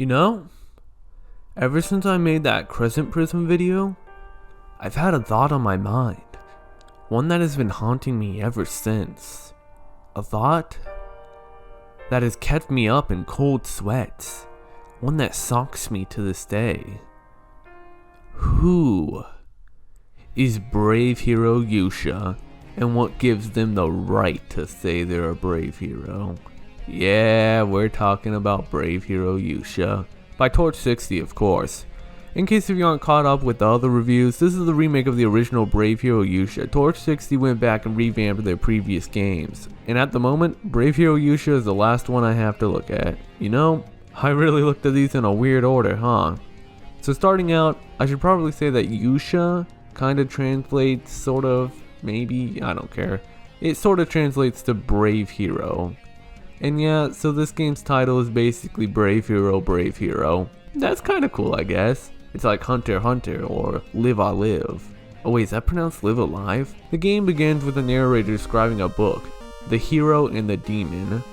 You know, ever since I made that Crescent Prism video, I've had a thought on my mind. One that has been haunting me ever since. A thought that has kept me up in cold sweats. One that socks me to this day. Who is Brave Hero Yuusha, and what gives them the right to say they're a brave hero? Yeah, we're talking about Brave Hero Yuusha, by Torch60 of course. In case if you aren't caught up with the other reviews, this is the remake of the original Brave Hero Yuusha. Torch60 went back and revamped their previous games, and at the moment, Brave Hero Yuusha is the last one I have to look at. You know, I really looked at these in a weird order, huh? So starting out, I should probably say that Yuusha kinda translates, sort of, maybe, I don't care. It sorta translates to Brave Hero. And yeah, so this game's title is basically Brave Hero, Brave Hero. That's kinda cool, I guess. It's like Hunter x Hunter or Live I Live. Oh wait, is that pronounced Live Alive? The game begins with a narrator describing a book, The Hero and the Demon.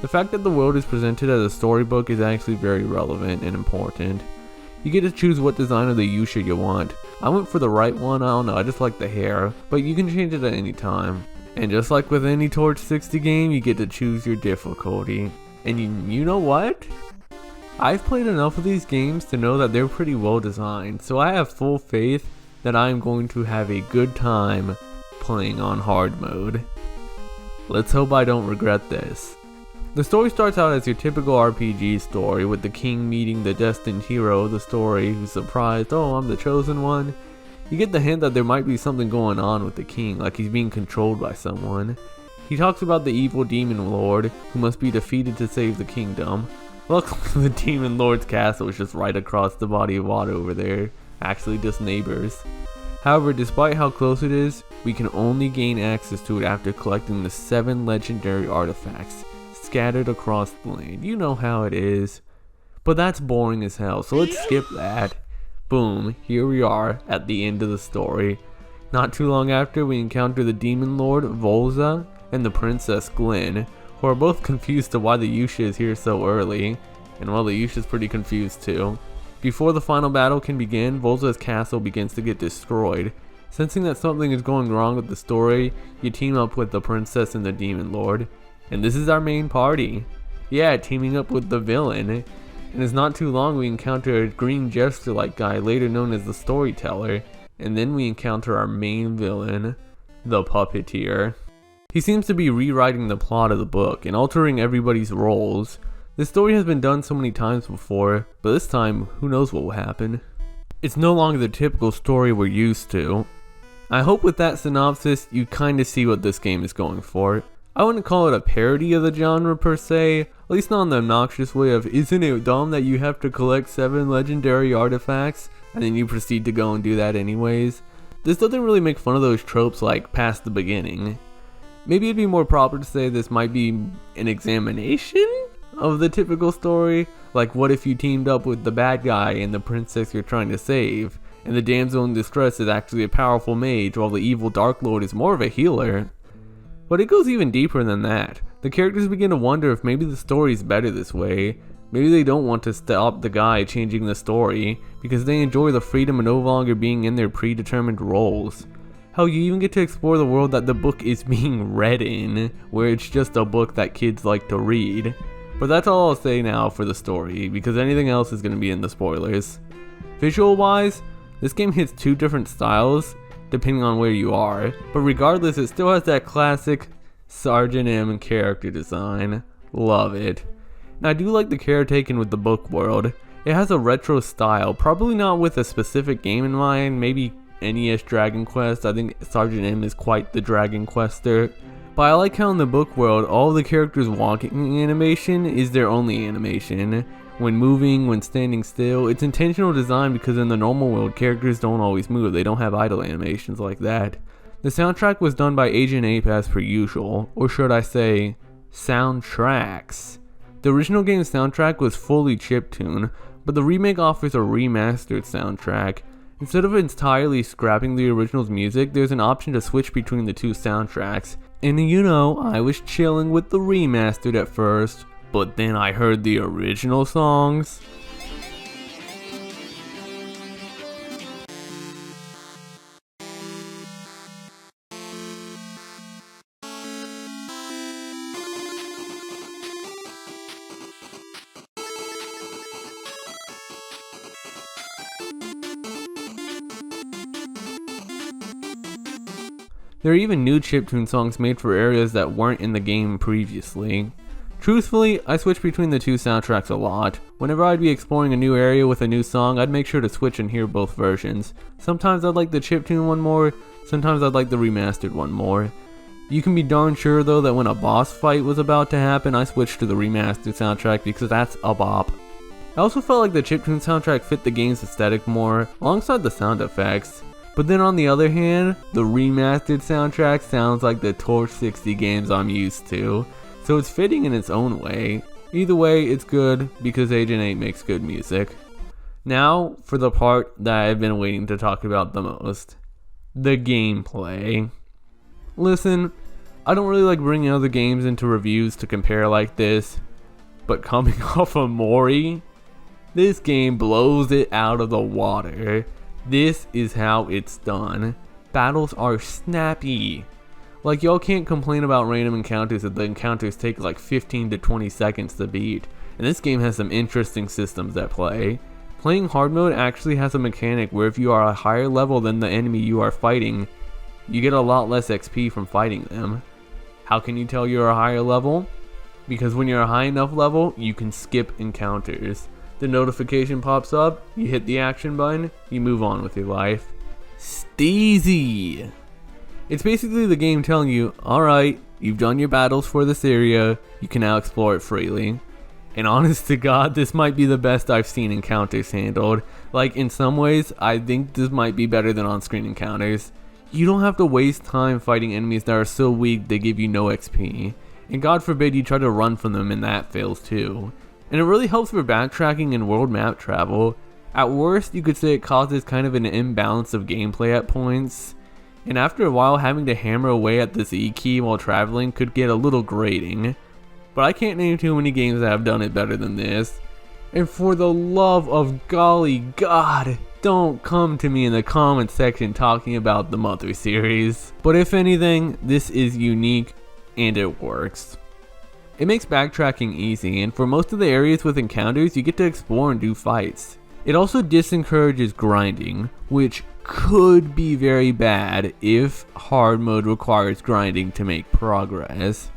The fact that the world is presented as a storybook is actually very relevant and important. You get to choose what design of the Yuusha you want. I went for the right one, I don't know, I just like the hair, but you can change it at any time. And just like with any Torch60 game, you get to choose your difficulty. And you know what? I've played enough of these games to know that they're pretty well designed, so I have full faith that I'm going to have a good time playing on hard mode. Let's hope I don't regret this. The story starts out as your typical RPG story, with the king meeting the destined hero of the story who's surprised, oh, I'm the chosen one. You get the hint that there might be something going on with the king, like he's being controlled by someone. He talks about the evil demon lord who must be defeated to save the kingdom. Luckily the demon lord's castle is just right across the body of water over there, actually just neighbors. However, despite how close it is, we can only gain access to it after collecting the 7 legendary artifacts scattered across the land. You know how it is. But that's boring as hell, so let's skip that. Boom, here we are at the end of the story. Not too long after, we encounter the demon lord Volza and the princess Glenn, who are both confused to why the Yuusha is here so early. And well, the Yuusha's pretty confused too. Before the final battle can begin, Volza's castle begins to get destroyed. Sensing that something is going wrong with the story, you team up with the princess and the demon lord. And this is our main party. Yeah, teaming up with the villain. And it's not too long we encounter a green jester-like guy, later known as the storyteller. And then we encounter our main villain, the puppeteer. He seems to be rewriting the plot of the book and altering everybody's roles. This story has been done so many times before, but this time, who knows what will happen. It's no longer the typical story we're used to. I hope with that synopsis, you kinda see what this game is going for. I wouldn't call it a parody of the genre per se, at least not in the obnoxious way of, isn't it dumb that you have to collect 7 legendary artifacts, and then you proceed to go and do that anyways. This doesn't really make fun of those tropes like past the beginning. Maybe it'd be more proper to say this might be an examination of the typical story, like what if you teamed up with the bad guy and the princess you're trying to save, and the damsel in distress is actually a powerful mage while the evil Dark Lord is more of a healer. But it goes even deeper than that. The characters begin to wonder if maybe the story's better this way. Maybe they don't want to stop the guy changing the story, because they enjoy the freedom of no longer being in their predetermined roles. Hell, you even get to explore the world that the book is being read in, where it's just a book that kids like to read. But that's all I'll say now for the story, because anything else is going to be in the spoilers. Visual wise, this game hits 2 different styles, depending on where you are, but regardless it still has that classic Sergeant M character design. Love it. Now I do like the care taken with the book world. It has a retro style, probably not with a specific game in mind, maybe NES Dragon Quest. I think Sergeant M is quite the Dragon Quester. But I like how in the book world, all the characters' walking animation is their only animation. When moving, when standing still, it's intentional design because in the normal world, characters don't always move, they don't have idle animations like that. The soundtrack was done by AgentApe as per usual, or should I say, soundtracks. The original game's soundtrack was fully chiptune, but the remake offers a remastered soundtrack. Instead of entirely scrapping the original's music, there's an option to switch between the 2 soundtracks. And you know, I was chilling with the remastered at first, but then I heard the original songs, There are even new chiptune songs made for areas that weren't in the game previously. Truthfully, I switch between the two soundtracks a lot. Whenever I'd be exploring a new area with a new song, I'd make sure to switch and hear both versions. Sometimes I'd like the chiptune one more, sometimes I'd like the remastered one more. You can be darn sure though that when a boss fight was about to happen, I switched to the remastered soundtrack because that's a bop. I also felt like the chiptune soundtrack fit the game's aesthetic more, alongside the sound effects. But then on the other hand, the remastered soundtrack sounds like the Torch 60 games I'm used to, so it's fitting in its own way. Either way, it's good because AgentApe makes good music. Now, for the part that I've been waiting to talk about the most. The gameplay. Listen, I don't really like bringing other games into reviews to compare like this, but coming off of Mori, this game blows it out of the water. This is how it's done. Battles are snappy. Like, y'all can't complain about random encounters if the encounters take like 15 to 20 seconds to beat. And this game has some interesting systems at play. Playing hard mode actually has a mechanic where if you are a higher level than the enemy you are fighting, you get a lot less XP from fighting them. How can you tell you're a higher level? Because when you're a high enough level, you can skip encounters. The notification pops up, you hit the action button, you move on with your life. Steezy! It's basically the game telling you, alright, you've done your battles for this area, you can now explore it freely. And honest to God, this might be the best I've seen encounters handled. Like, in some ways, I think this might be better than on-screen encounters. You don't have to waste time fighting enemies that are so weak they give you no XP. And God forbid you try to run from them and that fails too. And it really helps for backtracking and world map travel. At worst, you could say it causes kind of an imbalance of gameplay at points. And after a while, having to hammer away at this E key while traveling could get a little grating. But I can't name too many games that have done it better than this. And for the love of golly God, don't come to me in the comment section talking about the Mother series. But if anything, this is unique and it works. It makes backtracking easy, and for most of the areas with encounters, you get to explore and do fights. It also disencourages grinding, which could be very bad if hard mode requires grinding to make progress.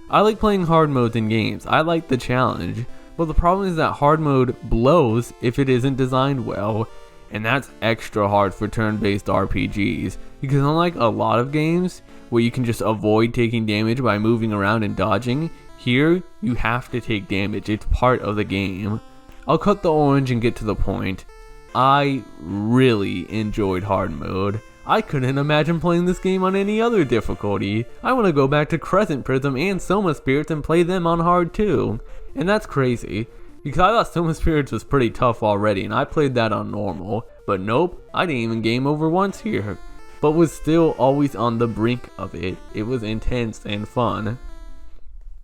I like playing hard modes in games, I like the challenge, but the problem is that hard mode blows if it isn't designed well, and that's extra hard for turn-based RPGs, because unlike a lot of games where you can just avoid taking damage by moving around and dodging, here, you have to take damage, it's part of the game. I'll cut the orange and get to the point. I really enjoyed hard mode. I couldn't imagine playing this game on any other difficulty. I want to go back to Crescent Prism and Soma Spirits and play them on hard too. And that's crazy, because I thought Soma Spirits was pretty tough already and I played that on normal. But nope, I didn't even game over once here. But was still always on the brink of it. It was intense and fun.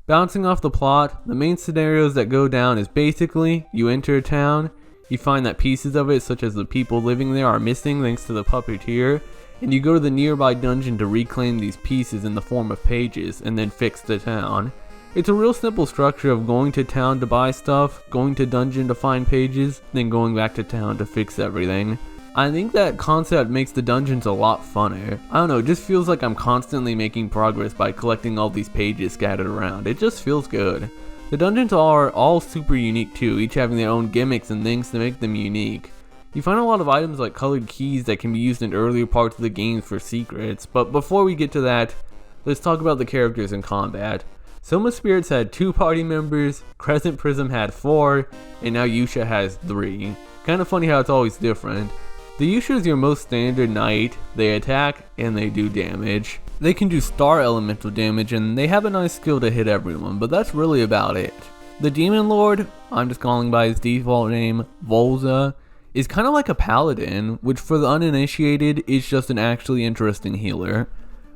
Bouncing off the plot, the main scenarios that go down is basically, you enter a town, you find that pieces of it, such as the people living there, are missing thanks to the puppeteer, and you go to the nearby dungeon to reclaim these pieces in the form of pages, and then fix the town. It's a real simple structure of going to town to buy stuff, going to dungeon to find pages, then going back to town to fix everything. I think that concept makes the dungeons a lot funner. I don't know, it just feels like I'm constantly making progress by collecting all these pages scattered around. It just feels good. The dungeons are all super unique too, each having their own gimmicks and things to make them unique. You find a lot of items like colored keys that can be used in earlier parts of the game for secrets, but before we get to that, let's talk about the characters in combat. Soma Spirits had 2 party members, Crescent Prism had 4, and now Yuusha has 3. Kinda funny how it's always different. The Yuusha is your most standard knight, they attack and they do damage. They can do star elemental damage and they have a nice skill to hit everyone, but that's really about it. The Demon Lord, I'm just calling by his default name, Volza, is kind of like a paladin, which for the uninitiated is just an actually interesting healer.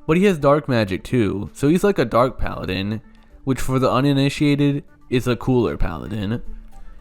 But he has dark magic too, so he's like a dark paladin, which for the uninitiated is a cooler paladin.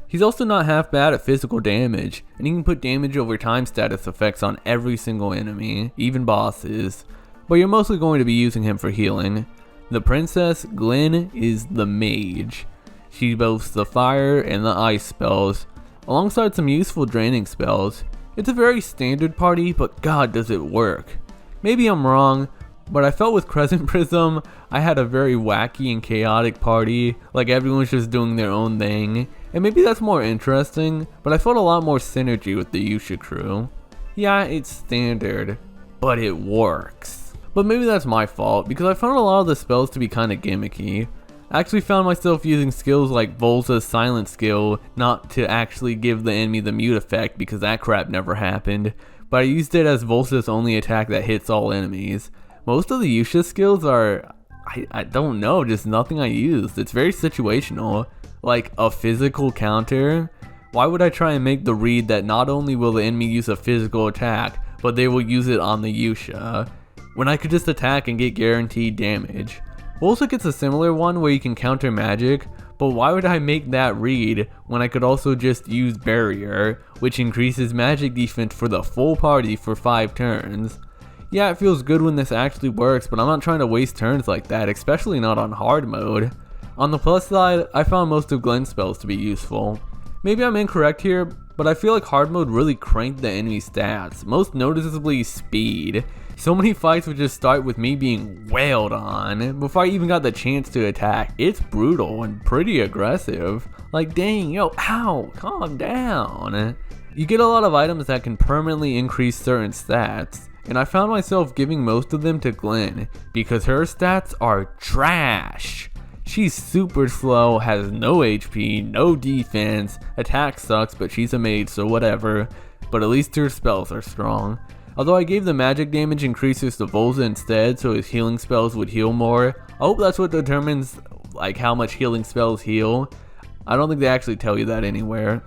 He's also not half bad at physical damage, and he can put damage over time status effects on every single enemy, even bosses, but you're mostly going to be using him for healing. The princess, Glenn, is the mage. She boasts the fire and the ice spells, alongside some useful draining spells. It's a very standard party, but god does it work. Maybe I'm wrong, But I felt with Crescent Prism, I had a very wacky and chaotic party, like everyone was just doing their own thing. And maybe that's more interesting, but I felt a lot more synergy with the Yuusha crew. Yeah, it's standard, but it works. But maybe that's my fault, because I found a lot of the spells to be kinda gimmicky. I actually found myself using skills like Volza's silent skill not to actually give the enemy the mute effect because that crap never happened, but I used it as Volza's only attack that hits all enemies. Most of the Yuusha skills are, I don't know, just nothing I used. It's very situational. Like a physical counter? Why would I try and make the read that not only will the enemy use a physical attack, but they will use it on the Yuusha, when I could just attack and get guaranteed damage? Volza gets a similar one where you can counter magic, but why would I make that read when I could also just use Barrier, which increases magic defense for the full party for 5 turns? Yeah, it feels good when this actually works, but I'm not trying to waste turns like that, especially not on hard mode. On the plus side, I found most of Glenn's spells to be useful. Maybe I'm incorrect here, but I feel like hard mode really cranked the enemy stats, most noticeably speed. So many fights would just start with me being wailed on before I even got the chance to attack. It's brutal and pretty aggressive. Like dang, yo, ow, calm down. You get a lot of items that can permanently increase certain stats, and I found myself giving most of them to Glenn because her stats are trash. She's super slow, has no HP, no defense, attack sucks, but she's a mage so whatever, but at least her spells are strong. Although I gave the magic damage increases to Volza instead so his healing spells would heal more. I hope that's what determines like how much healing spells heal. I don't think they actually tell you that anywhere.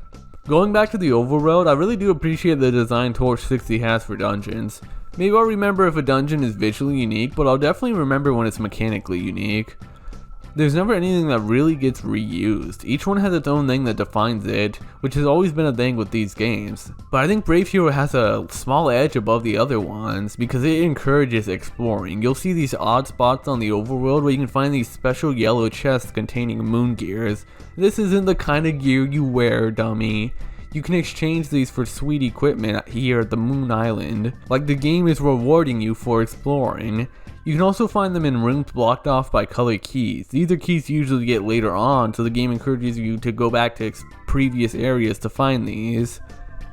Going back to the overworld, I really do appreciate the design Torch 60 has for dungeons. Maybe I'll remember if a dungeon is visually unique, but I'll definitely remember when it's mechanically unique. There's never anything that really gets reused. Each one has its own thing that defines it, which has always been a thing with these games. But I think Brave Hero has a small edge above the other ones because it encourages exploring. You'll see these odd spots on the overworld where you can find these special yellow chests containing moon gears. This isn't the kind of gear you wear, dummy. You can exchange these for sweet equipment here at the Moon Island, like the game is rewarding you for exploring. You can also find them in rooms blocked off by color keys. These are keys you usually get later on, so the game encourages you to go back to previous areas to find these.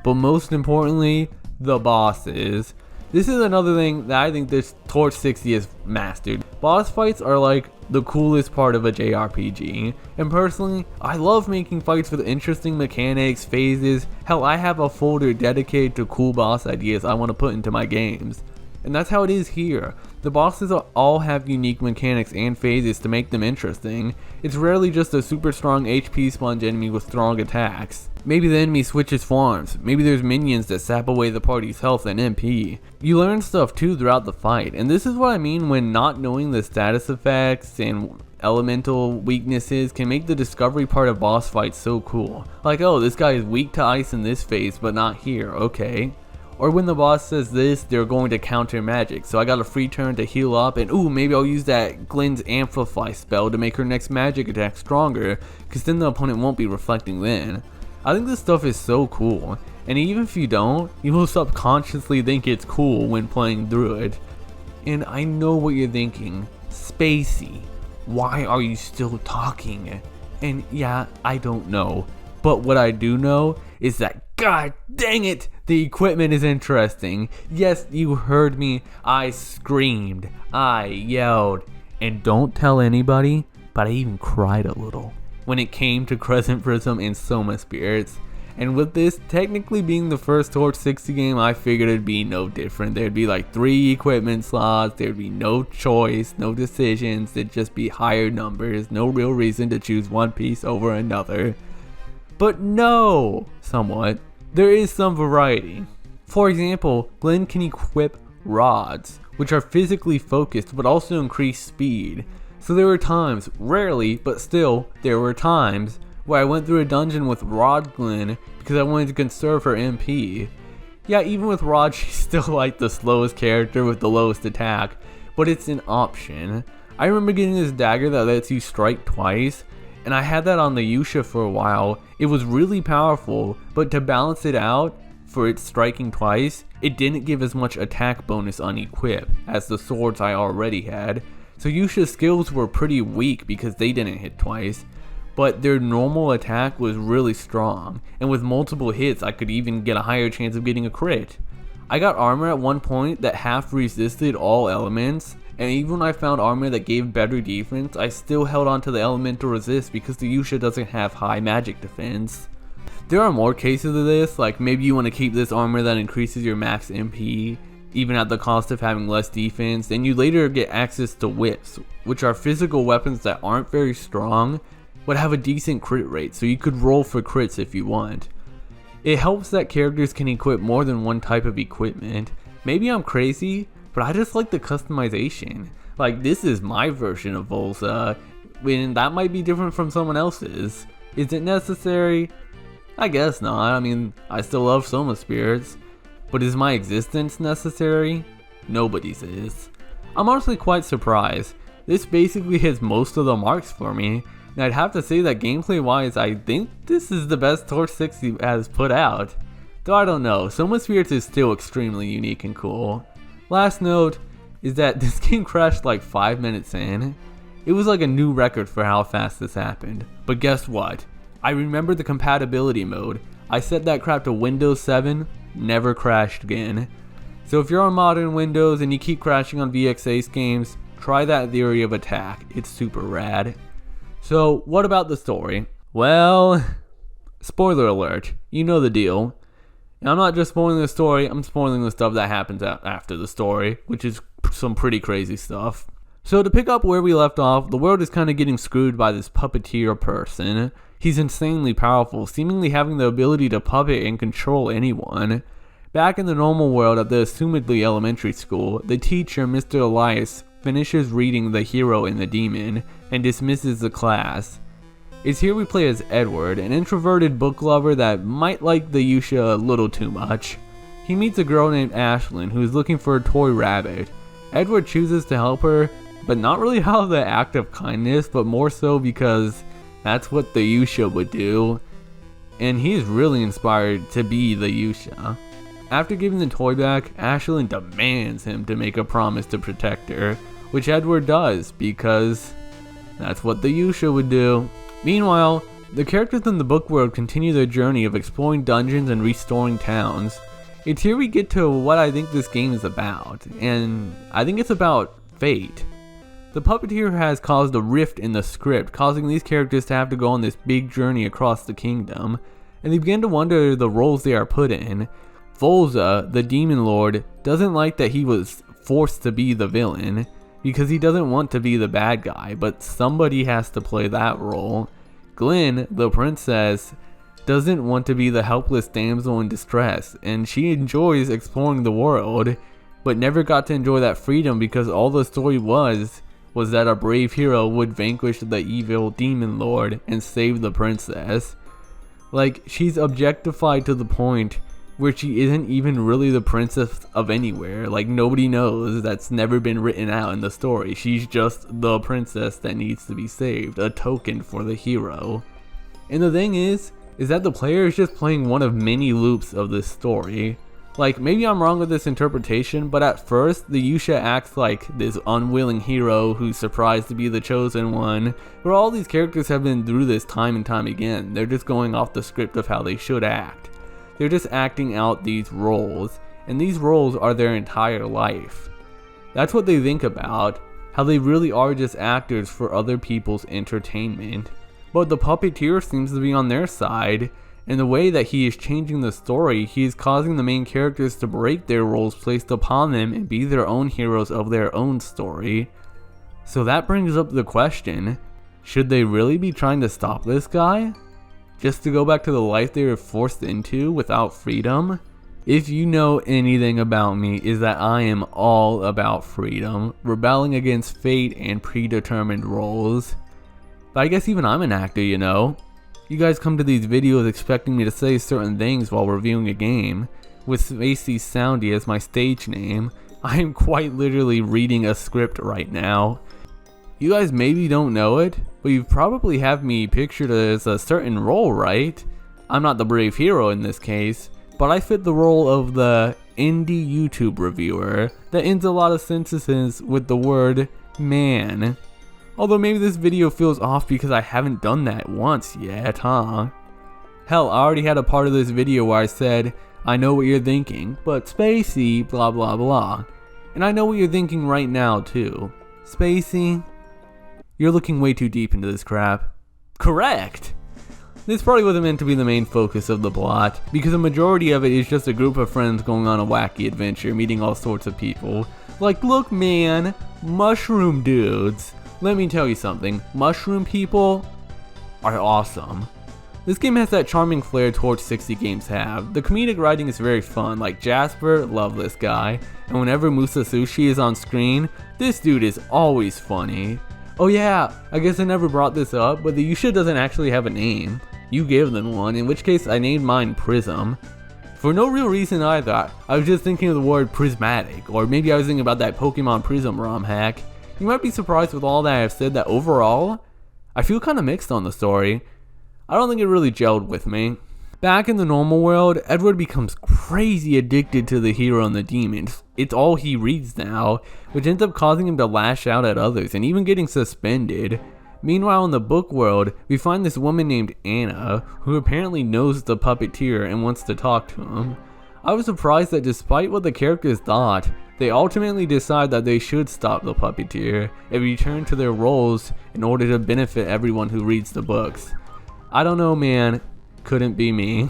But most importantly, the bosses. This is another thing that I think this Torch 60 has mastered. Boss fights are like the coolest part of a JRPG, and personally, I love making fights with interesting mechanics, phases. Hell, I have a folder dedicated to cool boss ideas I want to put into my games. And that's how it is here. The bosses all have unique mechanics and phases to make them interesting. It's rarely just a super strong HP sponge enemy with strong attacks. Maybe the enemy switches forms. Maybe there's minions that sap away the party's health and MP. You learn stuff too throughout the fight, and this is what I mean when not knowing the status effects and elemental weaknesses can make the discovery part of boss fights so cool. Like, oh, this guy is weak to ice in this phase but not here, okay. Or when the boss says this, they're going to counter magic, so I got a free turn to heal up, and ooh, maybe I'll use that Glenn's Amplify spell to make her next magic attack stronger, cause then the opponent won't be reflecting then. I think this stuff is so cool, and even if you don't, you will subconsciously think it's cool when playing through it. And I know what you're thinking, Spacey, why are you still talking? And yeah, I don't know, but what I do know is that god dang it, the equipment is interesting. Yes, you heard me, I screamed, I yelled, and don't tell anybody, but I even cried a little when it came to Crescent Prism and Soma Spirits. And with this technically being the first Torch 60 game, I figured it'd be no different. There'd be like 3 equipment slots, there'd be no choice, no decisions, it'd just be higher numbers, no real reason to choose one piece over another. But no, somewhat. There is some variety. For example, Glenn can equip rods, which are physically focused but also increase speed. So there were times, rarely, but still, there were times where I went through a dungeon with Rod Glenn because I wanted to conserve her MP. Yeah, even with Rod, she's still like the slowest character with the lowest attack, but it's an option. I remember getting this dagger that lets you strike twice, and I had that on the Yuusha for a while. It was really powerful, but to balance it out for its striking twice, it didn't give as much attack bonus on equip as the swords I already had, so Yuusha's skills were pretty weak because they didn't hit twice, but their normal attack was really strong, and with multiple hits I could even get a higher chance of getting a crit. I got armor at one point that half resisted all elements, and even when I found armor that gave better defense, I still held on to the elemental resist because the Yuusha doesn't have high magic defense. There are more cases of this, like maybe you want to keep this armor that increases your max MP, even at the cost of having less defense, and you later get access to whips, which are physical weapons that aren't very strong, but have a decent crit rate, so you could roll for crits if you want. It helps that characters can equip more than one type of equipment. Maybe I'm crazy, but I just like the customization. Like, this is my version of Volza, when that might be different from someone else's. Is it necessary? I guess not. I mean, I still love Soma Spirits. But is my existence necessary? Nobody's is. I'm honestly quite surprised. This basically hits most of the marks for me, and I'd have to say that gameplay wise I think this is the best Torch 60 has put out. Though I don't know, Soma Spirits is still extremely unique and cool. Last note is that this game crashed like 5 minutes in. It was like a new record for how fast this happened. But guess what? I remember the compatibility mode. I set that crap to Windows 7, never crashed again. So if you're on modern Windows and you keep crashing on VX8 games, try that theory of attack. It's super rad. So what about the story? Well, spoiler alert, you know the deal. And I'm not just spoiling the story, I'm spoiling the stuff that happens after the story, which is some pretty crazy stuff. So to pick up where we left off, the world is kind of getting screwed by this puppeteer person. He's insanely powerful, seemingly having the ability to puppet and control anyone. Back in the normal world at the assumedly elementary school, the teacher, Mr. Elias, finishes reading The Hero and the Demon and dismisses the class. It's here we play as Edward, an introverted book lover that might like the Yuusha a little too much. He meets a girl named Ashlyn who is looking for a toy rabbit. Edward chooses to help her, but not really out of the act of kindness, but more so because that's what the Yuusha would do, and he's really inspired to be the Yuusha. After giving the toy back, Ashlyn demands him to make a promise to protect her, which Edward does because that's what the Yuusha would do. Meanwhile, the characters in the book world continue their journey of exploring dungeons and restoring towns. It's here we get to what I think this game is about, and I think it's about fate. The puppeteer has caused a rift in the script, causing these characters to have to go on this big journey across the kingdom, and they begin to wonder the roles they are put in. Volza, the demon lord, doesn't like that he was forced to be the villain, because he doesn't want to be the bad guy, but somebody has to play that role. Glenn, the princess, doesn't want to be the helpless damsel in distress, and she enjoys exploring the world, but never got to enjoy that freedom because all the story was that a brave hero would vanquish the evil demon lord and save the princess. Like, she's objectified to the point where she isn't even really the princess of anywhere. Like, nobody knows. That's never been written out in the story. She's just the princess that needs to be saved, a token for the hero. And the thing is that the player is just playing one of many loops of this story. Like, maybe I'm wrong with this interpretation, but at first, the Yuusha acts like this unwilling hero who's surprised to be the chosen one, where all these characters have been through this time and time again. They're just going off the script of how they should act. They're just acting out these roles, and these roles are their entire life. That's what they think about, how they really are just actors for other people's entertainment. But the puppeteer seems to be on their side. In the way that he is changing the story, he is causing the main characters to break their roles placed upon them and be their own heroes of their own story. So that brings up the question, should they really be trying to stop this guy? Just to go back to the life they were forced into without freedom? If you know anything about me, is that I am all about freedom, rebelling against fate and predetermined roles. But I guess even I'm an actor, you know? You guys come to these videos expecting me to say certain things while reviewing a game. With Spacey Soundy as my stage name, I am quite literally reading a script right now. You guys maybe don't know it, but you probably have me pictured as a certain role, right? I'm not the brave hero in this case, but I fit the role of the indie YouTube reviewer that ends a lot of sentences with the word man. Although maybe this video feels off because I haven't done that once yet, huh? Hell, I already had a part of this video where I said, I know what you're thinking, but spacey, blah blah blah. And I know what you're thinking right now too. Spacey, you're looking way too deep into this crap. Correct! This probably wasn't meant to be the main focus of the plot, because the majority of it is just a group of friends going on a wacky adventure, meeting all sorts of people. Like, look man, mushroom dudes. Let me tell you something, mushroom people are awesome. This game has that charming flair Torch 60 games have. The comedic writing is very fun, like Jasper, love this guy. And whenever Musa Sushi is on screen, this dude is always funny. Oh yeah, I guess I never brought this up, but the Yuusha doesn't actually have a name. You give them one, in which case I named mine Prism. For no real reason either, I was just thinking of the word prismatic, or maybe I was thinking about that Pokemon Prism ROM hack. You might be surprised with all that I've said that overall, I feel kinda mixed on the story. I don't think it really gelled with me. Back in the normal world, Edward becomes crazy addicted to the hero and the demons. It's all he reads now, which ends up causing him to lash out at others and even getting suspended. Meanwhile, in the book world, we find this woman named Anna, who apparently knows the puppeteer and wants to talk to him. I was surprised that despite what the characters thought, they ultimately decide that they should stop the puppeteer and return to their roles in order to benefit everyone who reads the books. I don't know man, couldn't be me.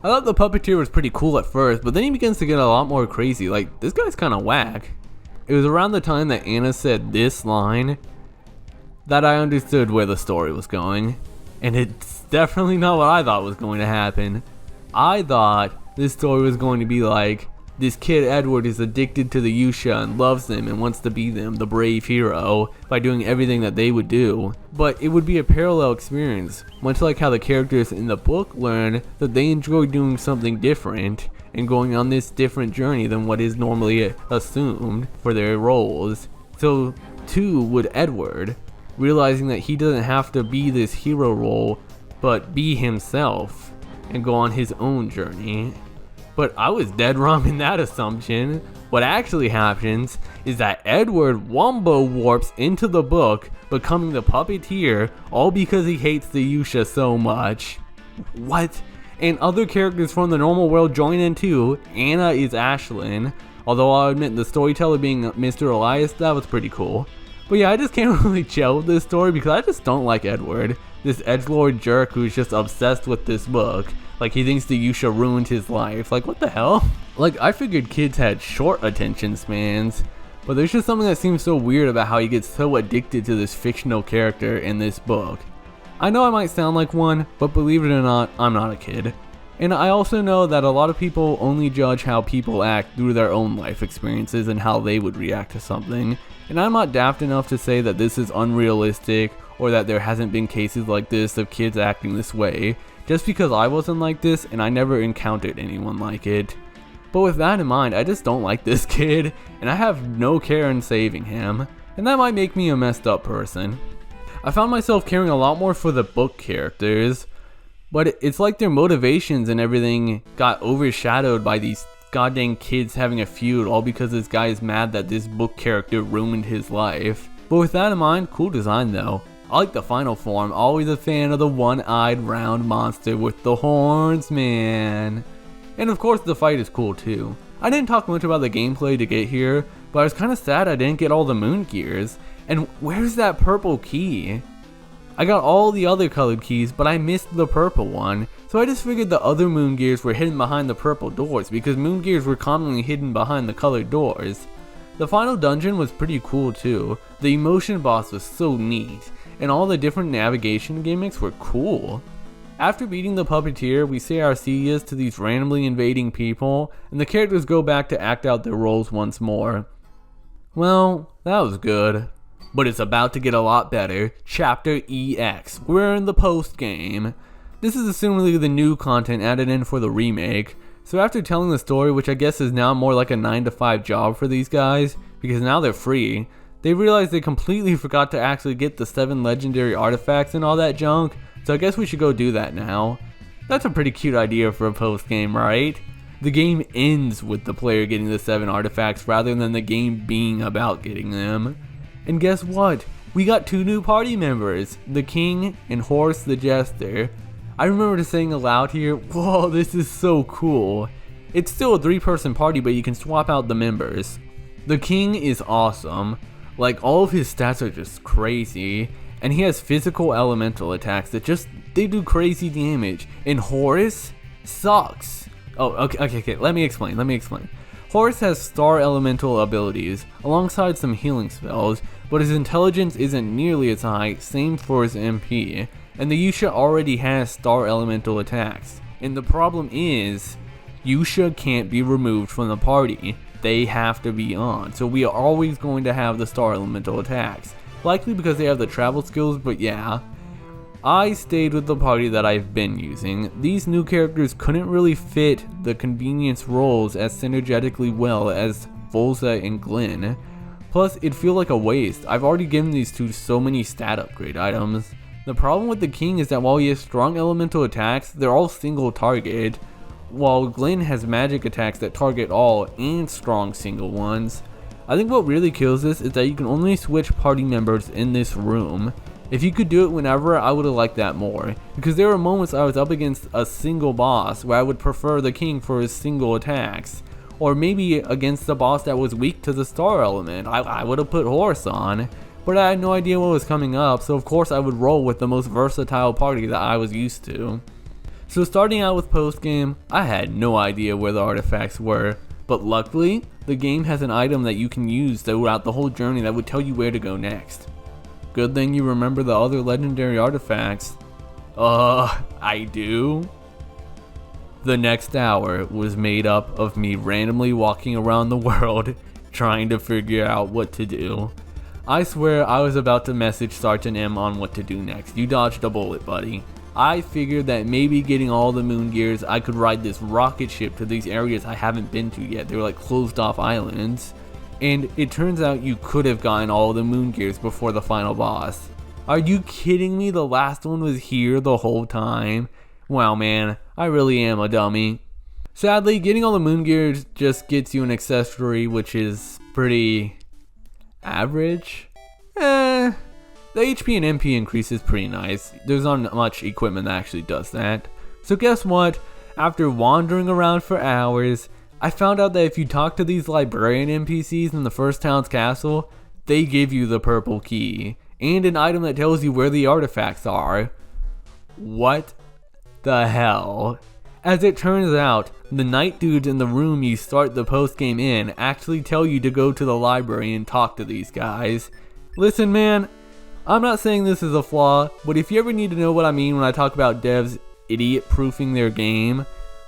I thought the puppeteer was pretty cool at first, but then he begins to get a lot more crazy, like this guy's kinda whack. It was around the time that Anna said this line that I understood where the story was going, and it's definitely not what I thought was going to happen. I thought this story was going to be like, this kid Edward is addicted to the Yuusha and loves them and wants to be them, the brave hero, by doing everything that they would do. But it would be a parallel experience, much like how the characters in the book learn that they enjoy doing something different and going on this different journey than what is normally assumed for their roles. So too would Edward, realizing that he doesn't have to be this hero role, but be himself and go on his own journey. But I was dead wrong in that assumption. What actually happens is that Edward wombo warps into the book, becoming the puppeteer, all because he hates the Yuusha so much. What? And other characters from the normal world join in too. Anna is Ashlyn, although I'll admit the storyteller being Mr. Elias, that was pretty cool. But yeah, I just can't really gel with this story because I just don't like Edward, this edgelord jerk who's just obsessed with this book. Like he thinks the Yuusha ruined his life. Like what the hell? Like I figured kids had short attention spans, but there's just something that seems so weird about how he gets so addicted to this fictional character in this book. I know I might sound like one, but believe it or not, I'm not a kid. And I also know that a lot of people only judge how people act through their own life experiences and how they would react to something. And I'm not daft enough to say that this is unrealistic or that there hasn't been cases like this of kids acting this way, just because I wasn't like this and I never encountered anyone like it. But with that in mind, I just don't like this kid and I have no care in saving him, and that might make me a messed up person. I found myself caring a lot more for the book characters, but it's like their motivations and everything got overshadowed by these goddamn kids having a feud, all because this guy is mad that this book character ruined his life. But with that in mind, cool design though. I like the final form, always a fan of the one-eyed round monster with the horns, man. And of course the fight is cool too. I didn't talk much about the gameplay to get here, but I was kinda sad I didn't get all the moon gears. And where's that purple key? I got all the other colored keys, but I missed the purple one. So I just figured the other moon gears were hidden behind the purple doors, because moon gears were commonly hidden behind the colored doors. The final dungeon was pretty cool too. The emotion boss was so neat, and all the different navigation gimmicks were cool. After beating the puppeteer, we say our CEs to these randomly invading people, and the characters go back to act out their roles once more. Well, that was good. But it's about to get a lot better. Chapter EX. We're in the post game. This is assumedly the new content added in for the remake. So after telling the story, which I guess is now more like a 9-to-5 job for these guys, because now they're free, they realize they completely forgot to actually get the 7 legendary artifacts and all that junk, so I guess we should go do that now. That's a pretty cute idea for a post game, right? The game ends with the player getting the 7 artifacts rather than the game being about getting them. And guess what? We got 2 new party members, the King and Horse the Jester. I remember saying aloud here, whoa, this is so cool. It's still a 3-person party, but you can swap out the members. The King is awesome. Like, all of his stats are just crazy. And he has physical elemental attacks that they do crazy damage. And Horus sucks. Oh, okay, let me explain. Horus has star elemental abilities, alongside some healing spells, but his intelligence isn't nearly as high, same for his MP. And the Yuusha already has star elemental attacks. And the problem is, Yuusha can't be removed from the party. They have to be on, so we are always going to have the star elemental attacks. Likely because they have the travel skills, but yeah. I stayed with the party that I've been using. These new characters couldn't really fit the convenience roles as synergetically well as Volza and Glenn. Plus, it'd feel like a waste. I've already given these two so many stat upgrade items. The problem with the King is that while he has strong elemental attacks, they're all single target, while Glenn has magic attacks that target all and strong single ones. I think what really kills this is that you can only switch party members in this room. If you could do it whenever, I would have liked that more, because there were moments I was up against a single boss where I would prefer the King for his single attacks, or maybe against a boss that was weak to the star element. I would have put Horse on, but I had no idea what was coming up, so of course I would roll with the most versatile party that I was used to. So starting out with post game, I had no idea where the artifacts were, but luckily, the game has an item that you can use throughout the whole journey that would tell you where to go next. Good thing you remember the other legendary artifacts. I do? The next hour was made up of me randomly walking around the world trying to figure out what to do. I swear I was about to message Sergeant M on what to do next. You dodged a bullet, buddy. I figured that maybe getting all the moon gears, I could ride this rocket ship to these areas I haven't been to yet. They're like closed off islands. And it turns out you could have gotten all the moon gears before the final boss. Are you kidding me? The last one was here the whole time? Wow, man, I really am a dummy. Sadly, getting all the moon gears just gets you an accessory which is pretty average. The HP and MP increase is pretty nice. There's not much equipment that actually does that. So guess what? After wandering around for hours, I found out that if you talk to these librarian NPCs in the first town's castle, they give you the purple key, and an item that tells you where the artifacts are. What the hell? As it turns out, the night dudes in the room you start the post game in actually tell you to go to the library and talk to these guys. Listen, man, I'm not saying this is a flaw, but if you ever need to know what I mean when I talk about devs idiot-proofing their game,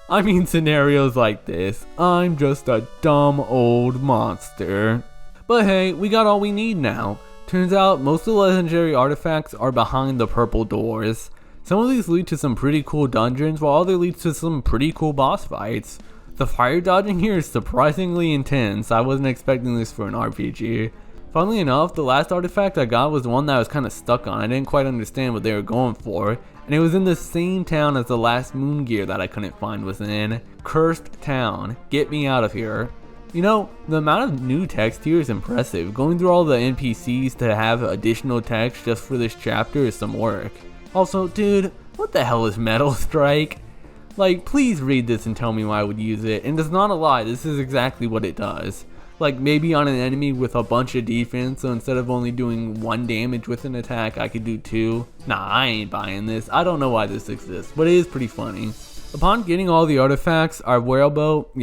I mean scenarios like this. I'm just a dumb old monster. But hey, we got all we need now. Turns out most of the legendary artifacts are behind the purple doors. Some of these lead to some pretty cool dungeons, while others lead to some pretty cool boss fights. The fire dodging here is surprisingly intense. I wasn't expecting this for an RPG. Funnily enough, the last artifact I got was the one that I was kind of stuck on. I didn't quite understand what they were going for, and it was in the same town as the last moon gear that I couldn't find was in. Cursed Town. Get me out of here. You know, the amount of new text here is impressive. Going through all the NPCs to have additional text just for this chapter is some work. Also, dude, what the hell is Metal Strike? Like, please read this and tell me why I would use it. And it's not a lie, this is exactly what it does. Like, maybe on an enemy with a bunch of defense, so instead of only doing 1 damage with an attack, I could do 2. Nah, I ain't buying this. I don't know why this exists, but it is pretty funny. Upon getting all the artifacts, our whaleboat,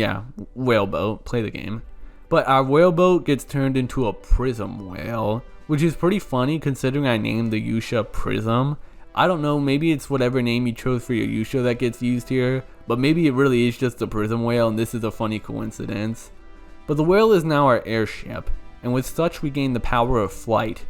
play the game. But our whaleboat gets turned into a prism whale, which is pretty funny considering I named the Yuusha Prism. I don't know, maybe it's whatever name you chose for your Yuusha that gets used here, but maybe it really is just a prism whale and this is a funny coincidence. But the whale is now our airship, and with such we gain the power of flight.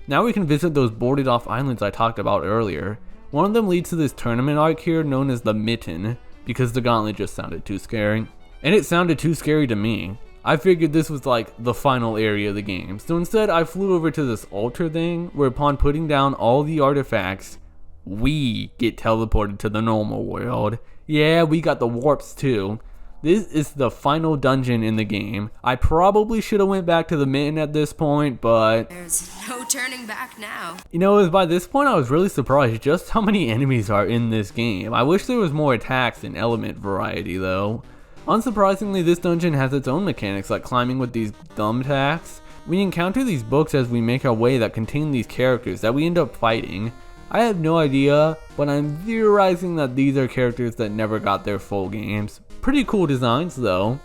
Now we can visit those boarded off islands I talked about earlier. One of them leads to this tournament arc here known as the Mitten, because the gauntlet just sounded too scary. And it sounded too scary to me. I figured this was like the final area of the game, so instead I flew over to this altar thing, where upon putting down all the artifacts, we get teleported to the normal world. Yeah, we got the warps too. This is the final dungeon in the game. I probably should have went back to the mitten at this point, but there's no turning back now. You know, by this point I was really surprised just how many enemies are in this game. I wish there was more attacks and element variety though. Unsurprisingly, this dungeon has its own mechanics like climbing with these thumbtacks. We encounter these books as we make our way that contain these characters that we end up fighting. I have no idea, but I'm theorizing that these are characters that never got their full games. Pretty cool designs though.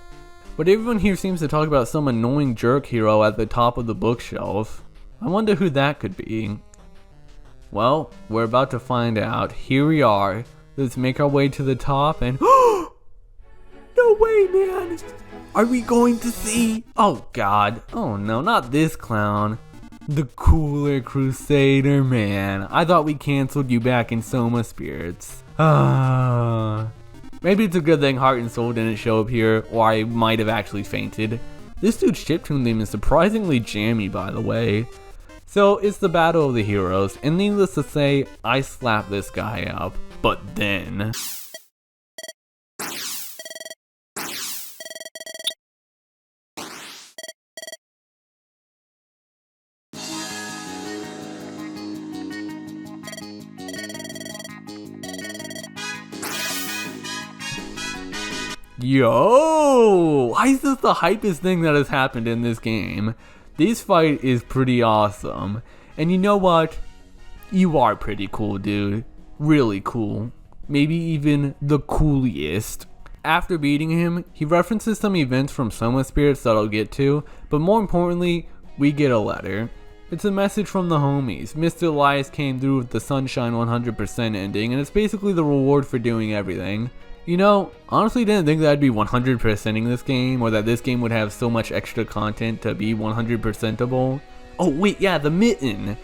But everyone here seems to talk about some annoying jerk hero at the top of the bookshelf. I wonder who that could be. Well, we're about to find out. Here we are. Let's make our way to the top and no way, man! Are we going to see? Oh god. Oh no, not this clown. The cooler Crusader, man. I thought we canceled you back in Soma Spirits. Maybe it's a good thing Heart and Soul didn't show up here, or I might have actually fainted. This dude's chiptune theme is surprisingly jammy, by the way. So it's the battle of the heroes, and needless to say, I slapped this guy up. But then yo! Why is this the hypest thing that has happened in this game? This fight is pretty awesome. And you know what? You are pretty cool, dude. Really cool. Maybe even the coolest. After beating him, he references some events from Soma Spirits that I'll get to, but more importantly, we get a letter. It's a message from the homies. Mr. Elias came through with the Sunshine 100% ending, and it's basically the reward for doing everything. You know, honestly didn't think that I'd be 100%ing this game, or that this game would have so much extra content to be 100%able. Oh wait, yeah, the mitten!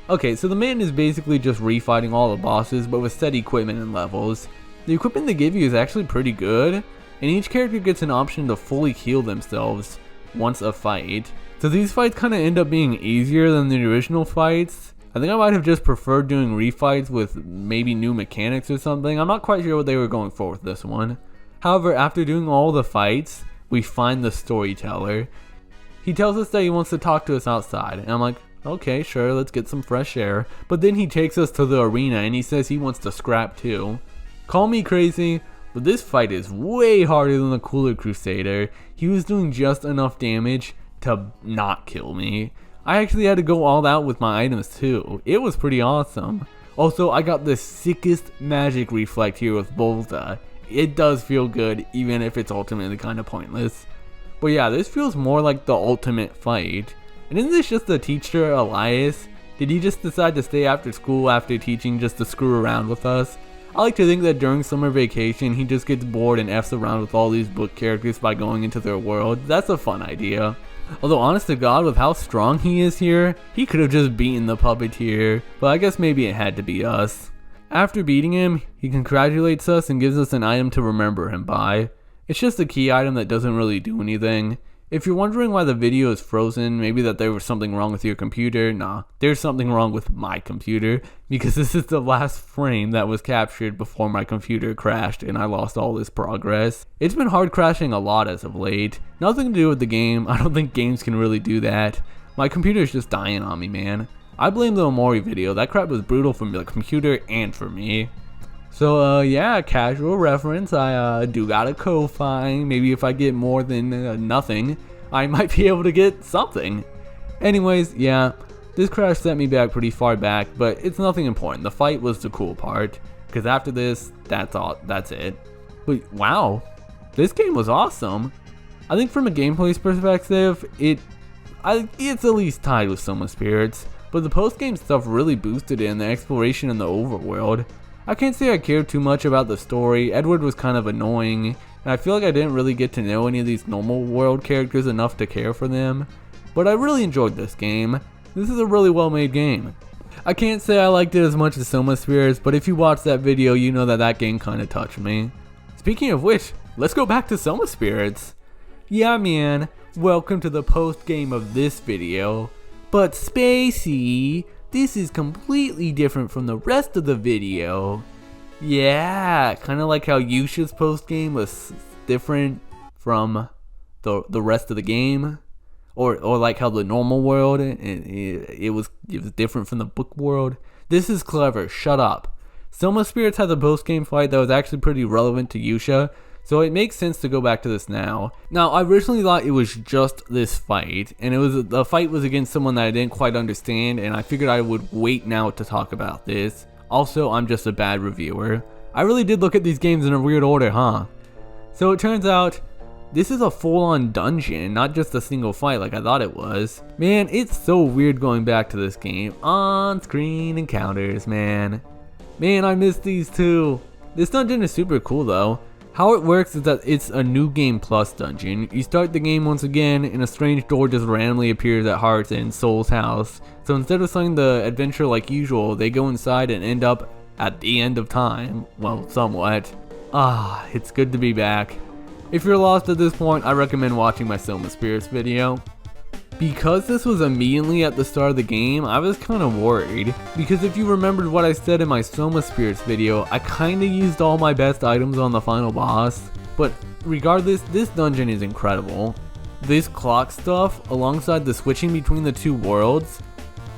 Okay, so the mitten is basically just refighting all the bosses, but with set equipment and levels. The equipment they give you is actually pretty good, and each character gets an option to fully heal themselves once a fight. So these fights kinda end up being easier than the original fights. I think I might have just preferred doing refights with maybe new mechanics or something. I'm not quite sure what they were going for with this one. However, after doing all the fights, we find the storyteller. He tells us that he wants to talk to us outside, and I'm like, okay, sure, let's get some fresh air. But then he takes us to the arena and he says he wants to scrap too. Call me crazy, but this fight is way harder than the cooler Crusader. He was doing just enough damage to not kill me. I actually had to go all out with my items too. It was pretty awesome. Also, I got the sickest magic reflect here with Bolta. It does feel good, even if it's ultimately kind of pointless. But yeah, this feels more like the ultimate fight. And isn't this just the teacher, Elias? Did he just decide to stay after school after teaching just to screw around with us? I like to think that during summer vacation, he just gets bored and F's around with all these book characters by going into their world. That's a fun idea. Although honest to god, with how strong he is here, he could have just beaten the puppeteer, but I guess maybe it had to be us. After beating him, he congratulates us and gives us an item to remember him by. It's just a key item that doesn't really do anything. If you're wondering why the video is frozen, maybe that there was something wrong with your computer, nah, there's something wrong with my computer, because this is the last frame that was captured before my computer crashed and I lost all this progress. It's been hard crashing a lot as of late. Nothing to do with the game, I don't think games can really do that. My computer's just dying on me, man. I blame the Omori video, that crap was brutal for the computer and for me. So yeah, casual reference, I do got a Ko-Fi. Maybe if I get more than nothing, I might be able to get something. Anyways, yeah, this crash set me back pretty far back, but it's nothing important. The fight was the cool part, because after this, that's it. But wow, this game was awesome. I think from a gameplay perspective, it's at least tied with Soma Spirits, but the post-game stuff really boosted it in the exploration in the overworld. I can't say I cared too much about the story. Edward was kind of annoying, and I feel like I didn't really get to know any of these normal world characters enough to care for them. But I really enjoyed this game. This is a really well made game. I can't say I liked it as much as Soma Spirits, but if you watched that video, you know that game kind of touched me. Speaking of which, let's go back to Soma Spirits. Yeah man, welcome to the post game of this video. But Spacey, this is completely different from the rest of the video. Yeah, kind of like how Yuusha's post game was different from the rest of the game, or like how the normal world it was different from the book world. This is clever. Shut up. Soma Spirits has a post-game fight that was actually pretty relevant to Yuusha, so it makes sense to go back to this now. Now, I originally thought it was just this fight, and the fight was against someone that I didn't quite understand, and I figured I would wait now to talk about this. Also, I'm just a bad reviewer. I really did look at these games in a weird order, huh? So it turns out, this is a full-on dungeon, not just a single fight like I thought it was. Man, it's so weird going back to this game. On-screen encounters, man. Man, I miss these too. This dungeon is super cool though. How it works is that it's a new game plus dungeon. You start the game once again, and a strange door just randomly appears at Heart and Soul's house. So instead of starting the adventure like usual, they go inside and end up at the end of time. Well, somewhat. It's good to be back. If you're lost at this point, I recommend watching my Soma Spirits video. Because this was immediately at the start of the game, I was kind of worried, because if you remembered what I said in my Soma Spirits video, I kinda used all my best items on the final boss. But regardless, this dungeon is incredible. This clock stuff, alongside the switching between the two worlds,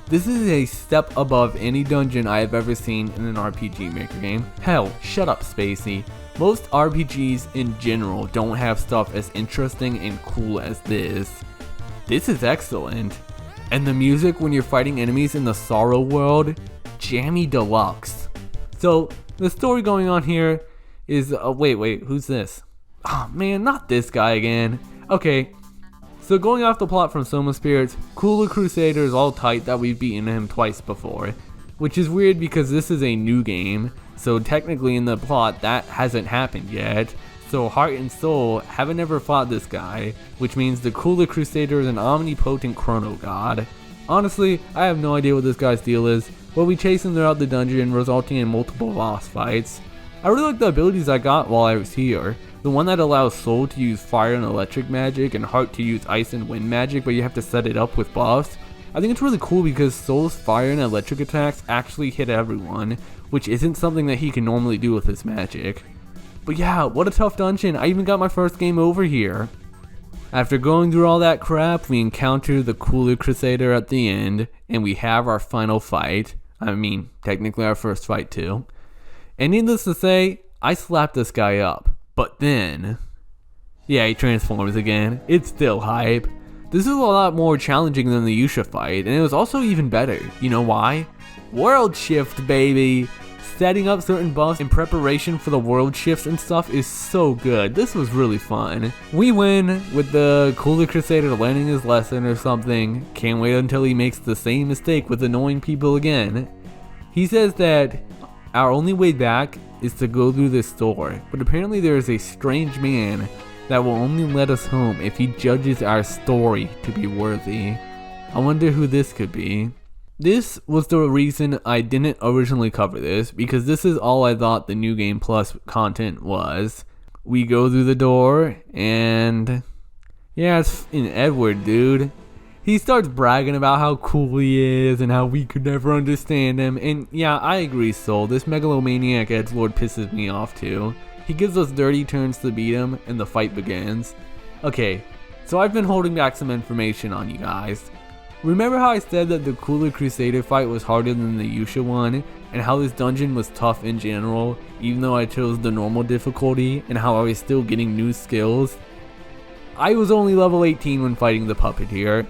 this is a step above any dungeon I have ever seen in an RPG Maker game. Hell, shut up Spacey. Most RPGs in general don't have stuff as interesting and cool as this. This is excellent. And the music when you're fighting enemies in the Sorrow world, jammy deluxe. So, the story going on here is, wait, who's this? Oh man, not this guy again. Okay, so going off the plot from Soma Spirits, Cooler Crusader is all tight that we've beaten him twice before. Which is weird because this is a new game, so technically in the plot that hasn't happened yet. So Heart and Soul haven't ever fought this guy, which means the Cooler Crusader is an omnipotent chrono god. Honestly, I have no idea what this guy's deal is, but we chase him throughout the dungeon, resulting in multiple boss fights. I really like the abilities I got while I was here. The one that allows Soul to use fire and electric magic, and Heart to use ice and wind magic, but you have to set it up with buffs. I think it's really cool because Soul's fire and electric attacks actually hit everyone, which isn't something that he can normally do with his magic. But yeah, what a tough dungeon. I even got my first game over here. After going through all that crap, we encounter the Cooler Crusader at the end, and we have our final fight. I mean, technically our first fight too. And needless to say, I slapped this guy up. But then, yeah, he transforms again. It's still hype. This is a lot more challenging than the Yuusha fight, and it was also even better. You know why? World Shift, baby! Setting up certain buffs in preparation for the world shifts and stuff is so good. This was really fun. We win with the Cooler Crusader learning his lesson or something. Can't wait until he makes the same mistake with annoying people again. He says that our only way back is to go through this door, but apparently there is a strange man that will only let us home if he judges our story to be worthy. I wonder who this could be. This was the reason I didn't originally cover this, because this is all I thought the New Game Plus content was. We go through the door, and yeah, it's an Edward dude. He starts bragging about how cool he is and how we could never understand him, and yeah, I agree Soul, this megalomaniac edgelord pisses me off too. He gives us 30 turns to beat him, and the fight begins. Okay, so I've been holding back some information on you guys. Remember how I said that the Cooler Crusader fight was harder than the Yuusha one, and how this dungeon was tough in general, even though I chose the normal difficulty, and how I was still getting new skills? I was only level 18 when fighting the puppeteer.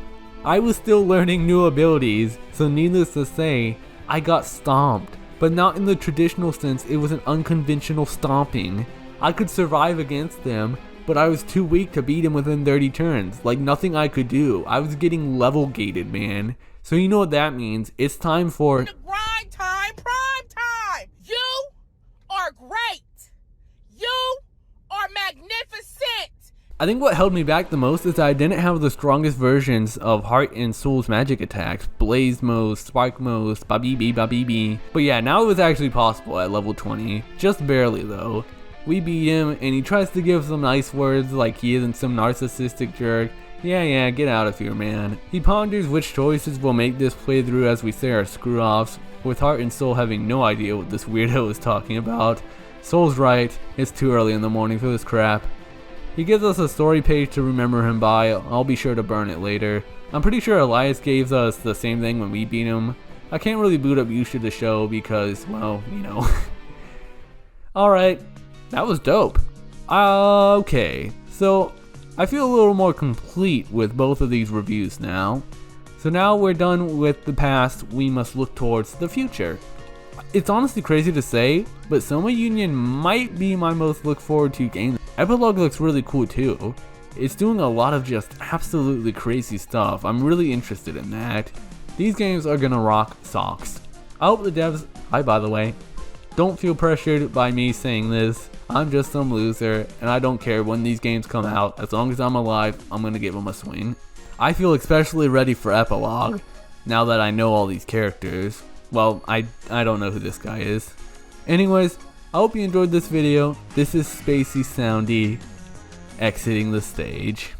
I was still learning new abilities, so needless to say, I got stomped. But not in the traditional sense, it was an unconventional stomping. I could survive against them, but I was too weak to beat him within 30 turns. Like, nothing I could do. I was getting level gated, man. So you know what that means. It's time for grind time, prime time. You are great. You are magnificent. I think what held me back the most is that I didn't have the strongest versions of Heart and Soul's magic attacks. Blaze Most, Spark Most, Babibi, Babibi. But yeah, now it was actually possible at level 20. Just barely though. We beat him, and he tries to give some nice words like he isn't some narcissistic jerk. Yeah, get out of here, man. He ponders which choices will make this playthrough as we say our screw-offs, with Heart and Soul having no idea what this weirdo is talking about. Soul's right, it's too early in the morning for this crap. He gives us a story page to remember him by. I'll be sure to burn it later. I'm pretty sure Elias gave us the same thing when we beat him. I can't really boot up Yuusha to show because, well, you know. Alright, that was dope. Okay, so I feel a little more complete with both of these reviews now. So now we're done with the past, we must look towards the future. It's honestly crazy to say, but Soma Union might be my most look forward to game. Epilogue looks really cool too. It's doing a lot of just absolutely crazy stuff. I'm really interested in that. These games are gonna rock socks. I hope the devs, hi by the way, don't feel pressured by me saying this. I'm just some loser, and I don't care when these games come out. As long as I'm alive, I'm gonna give them a swing. I feel especially ready for Epilogue, now that I know all these characters. Well, I don't know who this guy is. Anyways, I hope you enjoyed this video. This is Spacey Soundy exiting the stage.